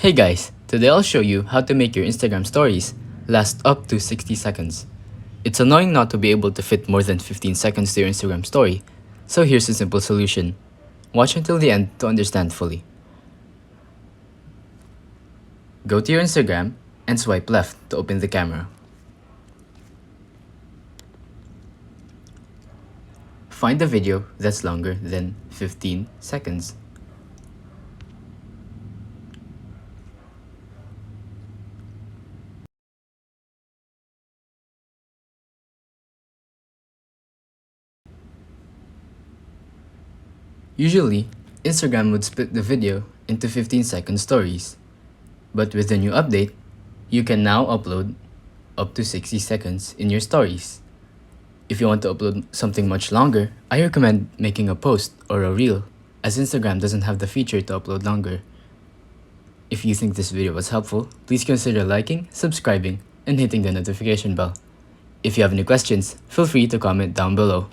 Hey guys, today I'll show you how to make your Instagram stories last up to 60 seconds. It's annoying not to be able to fit more than 15 seconds to your Instagram story, so here's a simple solution. Watch until the end to understand fully. Go to your Instagram and swipe left to open the camera. Find the video that's longer than 15 seconds. Usually, Instagram would split the video into 15-second stories. But with the new update, you can now upload up to 60 seconds in your stories. If you want to upload something much longer, I recommend making a post or a reel, as Instagram doesn't have the feature to upload longer. If you think this video was helpful, please consider liking, subscribing, and hitting the notification bell. If you have any questions, feel free to comment down below.